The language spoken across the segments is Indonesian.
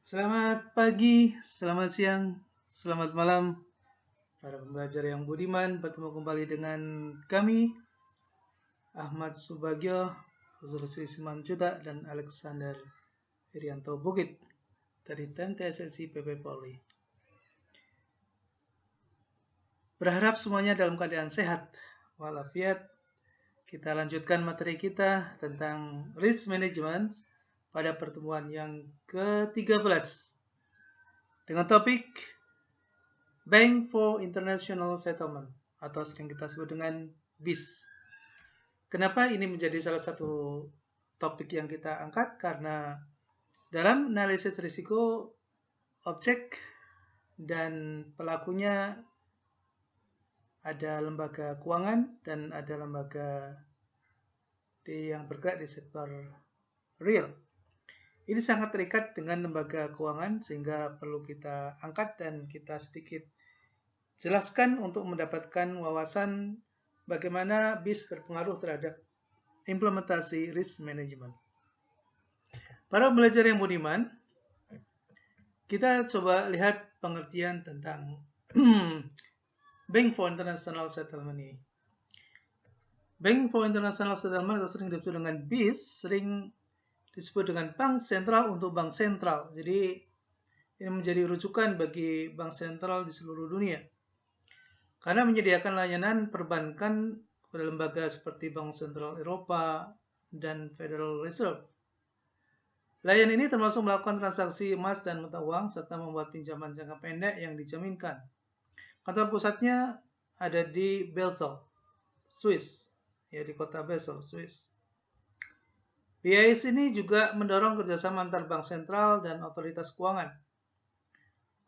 Selamat pagi, selamat siang, selamat malam, para pembelajar yang budiman. Bertemu kembali dengan kami, Ahmad Subagio, Zulkifli Simanjuntak, dan Alexander Irianto Bukit dari TMTSSI PP Polri. Berharap semuanya dalam keadaan sehat walafiat. Kita lanjutkan materi kita tentang risk management pada pertemuan yang ke-13 dengan topik Bank for International Settlement atau sering kita sebut dengan BIS. Kenapa ini menjadi salah satu topik yang kita angkat? Karena dalam analisis risiko, objek dan pelakunya ada lembaga keuangan dan ada lembaga yang bergerak di sektor real. Ini sangat terikat dengan lembaga keuangan sehingga perlu kita angkat dan kita sedikit jelaskan untuk mendapatkan wawasan bagaimana BIS berpengaruh terhadap implementasi risk management. Para belajar yang budiman, kita coba lihat pengertian tentang Bank for International Settlement ini. Bank for International Settlement atau sering disebut dengan BIS, sering disebut dengan bank sentral untuk bank sentral. Jadi ini menjadi rujukan bagi bank sentral di seluruh dunia. Karena menyediakan layanan perbankan kepada lembaga seperti Bank Sentral Eropa dan Federal Reserve. Layanan ini termasuk melakukan transaksi emas dan mata uang serta membuat pinjaman jangka pendek yang dijaminkan. Kantor pusatnya ada di Basel, Swiss, ya di kota Basel, Swiss. BIS ini juga mendorong kerjasama antar bank sentral dan otoritas keuangan.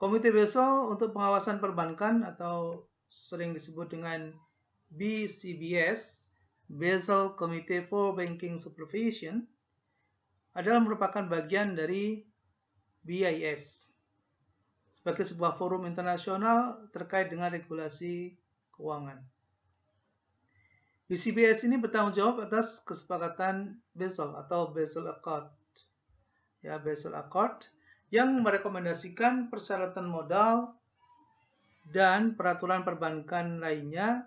Komite Basel untuk pengawasan perbankan atau sering disebut dengan BCBS, Basel Committee for Banking Supervision, adalah merupakan bagian dari BIS sebagai sebuah forum internasional terkait dengan regulasi keuangan. BCBS ini bertanggung jawab atas kesepakatan Basel atau Basel Accord. Ya, Basel Accord yang merekomendasikan persyaratan modal dan peraturan perbankan lainnya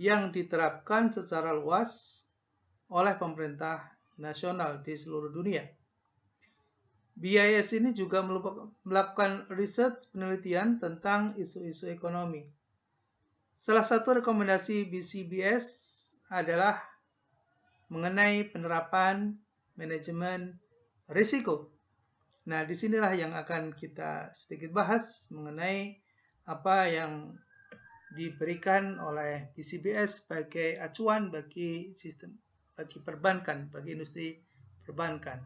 yang diterapkan secara luas oleh pemerintah nasional di seluruh dunia. BIS ini juga melakukan riset penelitian tentang isu-isu ekonomi. Salah satu rekomendasi BCBS adalah mengenai penerapan manajemen risiko. Nah, disinilah yang akan kita sedikit bahas mengenai apa yang diberikan oleh BCBS sebagai acuan bagi sistem, bagi perbankan, bagi industri perbankan.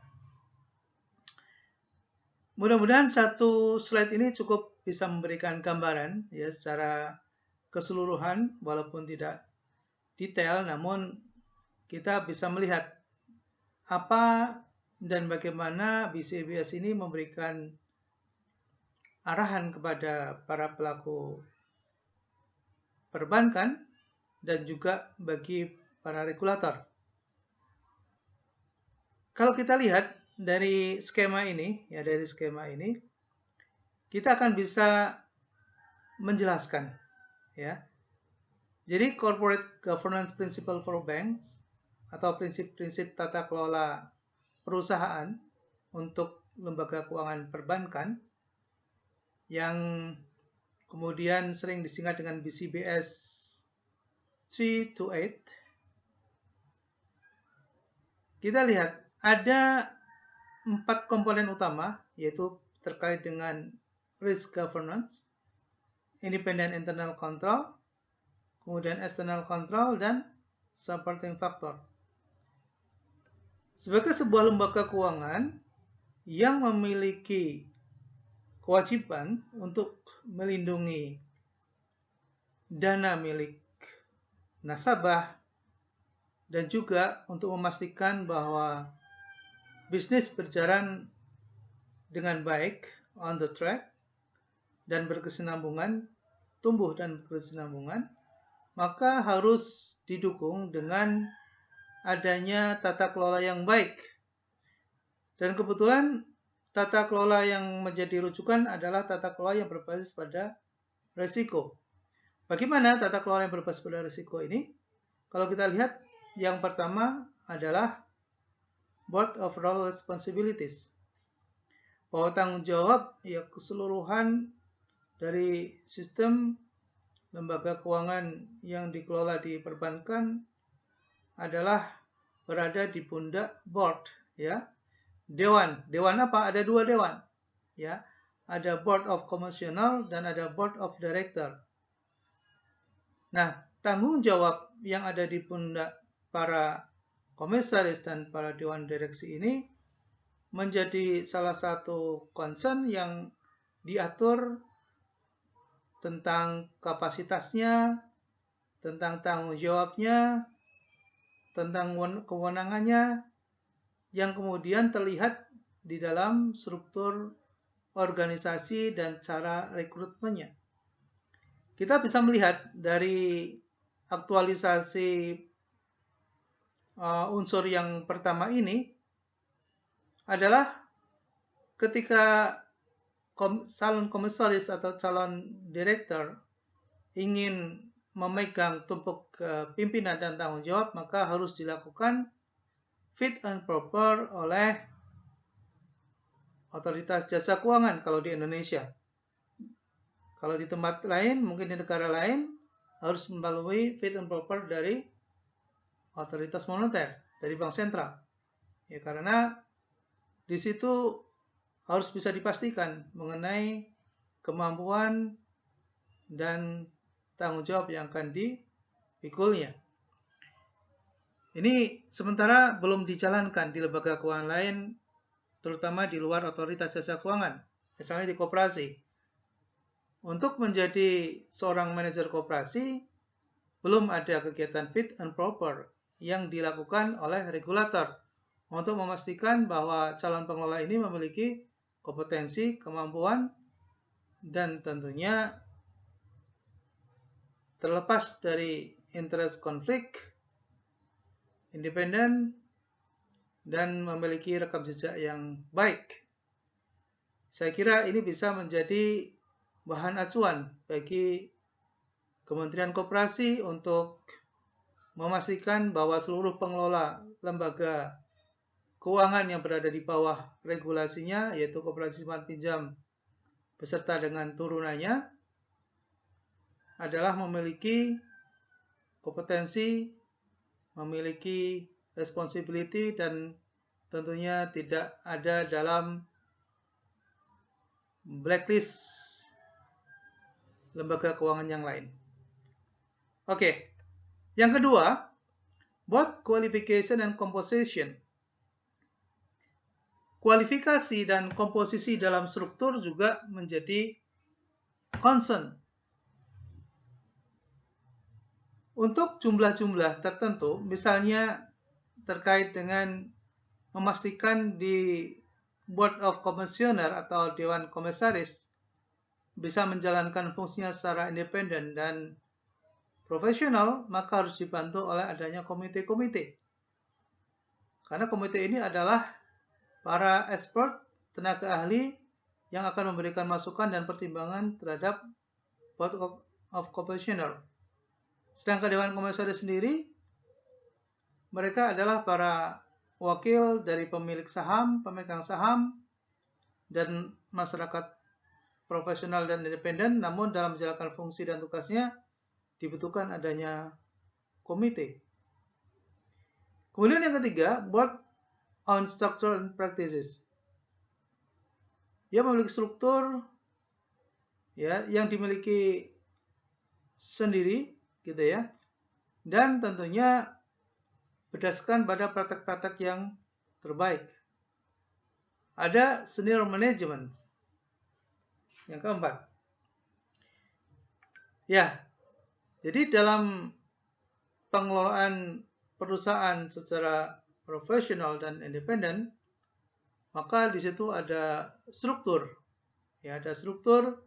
Mudah-mudahan satu slide ini cukup bisa memberikan gambaran ya secara keseluruhan walaupun tidak detail, namun kita bisa melihat apa dan bagaimana BCBS ini memberikan arahan kepada para pelaku perbankan dan juga bagi para regulator. Kalau kita lihat dari skema ini, kita akan bisa menjelaskan, ya. Jadi corporate governance principle for banks atau prinsip-prinsip tata kelola perusahaan untuk lembaga keuangan perbankan yang kemudian sering disingkat dengan BCBS 328. Kita lihat ada 4 komponen utama, yaitu terkait dengan risk governance, independent internal control, kemudian external control, dan supporting factor. Sebagai sebuah lembaga keuangan yang memiliki kewajiban untuk melindungi dana milik nasabah dan juga untuk memastikan bahwa bisnis berjalan dengan baik, on the track, dan berkesinambungan, tumbuh dan berkesinambungan, maka harus didukung dengan adanya tata kelola yang baik. Dan kebetulan tata kelola yang menjadi rujukan adalah tata kelola yang berbasis pada risiko. Bagaimana tata kelola yang berbasis pada risiko ini? Kalau kita lihat, yang pertama adalah Board of Role Responsibilities. Bahwa tanggung jawab ya keseluruhan dari sistem lembaga keuangan yang dikelola di perbankan adalah berada di pundak board, ya. Dewan apa? Ada dua dewan, ya. Ada Board of Commissioner dan ada Board of Director. Nah, tanggung jawab yang ada di pundak para komisaris dan para dewan direksi ini menjadi salah satu concern yang diatur tentang kapasitasnya, tentang tanggung jawabnya, tentang kewenangannya, yang kemudian terlihat di dalam struktur organisasi dan cara rekrutmennya. Kita bisa melihat dari aktualisasi unsur yang pertama ini adalah ketika calon komisaris atau calon direktur ingin memegang tumpuk pimpinan dan tanggung jawab, maka harus dilakukan fit and proper oleh otoritas jasa keuangan kalau di Indonesia. Kalau di tempat lain, mungkin di negara lain, harus melalui fit and proper dari otoritas moneter, dari bank sentral. Ya, karena di situ harus bisa dipastikan mengenai kemampuan dan tanggung jawab yang akan dipikulnya. Ini sementara belum dijalankan di lembaga keuangan lain, terutama di luar otoritas jasa keuangan, misalnya di koperasi. Untuk menjadi seorang manajer koperasi, belum ada kegiatan fit and proper yang dilakukan oleh regulator untuk memastikan bahwa calon pengelola ini memiliki kompetensi, kemampuan, dan tentunya terlepas dari interest konflik, independen, dan memiliki rekam jejak yang baik. Saya kira ini bisa menjadi bahan acuan bagi Kementerian Koperasi untuk memastikan bahwa seluruh pengelola lembaga keuangan yang berada di bawah regulasinya, yaitu koperasi simpan pinjam beserta dengan turunannya, adalah memiliki kompetensi, memiliki responsibility, dan tentunya tidak ada dalam blacklist lembaga keuangan yang lain. Oke, yang kedua, board qualification and composition. Kualifikasi dan komposisi dalam struktur juga menjadi concern. Untuk jumlah-jumlah tertentu, misalnya terkait dengan memastikan di Board of Commissioner atau Dewan Komisaris bisa menjalankan fungsinya secara independen dan profesional, maka harus dibantu oleh adanya komite-komite. Karena komite ini adalah para expert, tenaga ahli yang akan memberikan masukan dan pertimbangan terhadap Board of Commissioner. Sedangkan Dewan Komisaris sendiri, mereka adalah para wakil dari pemilik saham, pemegang saham, dan masyarakat profesional dan independen, namun dalam menjalankan fungsi dan tugasnya dibutuhkan adanya komite. Kemudian yang ketiga, Board on Structure and Practices. Dia memiliki struktur ya yang dimiliki sendiri gitu ya. Dan tentunya berdasarkan pada praktek-praktek yang terbaik. Ada senior management. Yang keempat. Ya. Jadi dalam pengelolaan perusahaan secara profesional dan independen, maka di situ ada struktur. Ya, ada struktur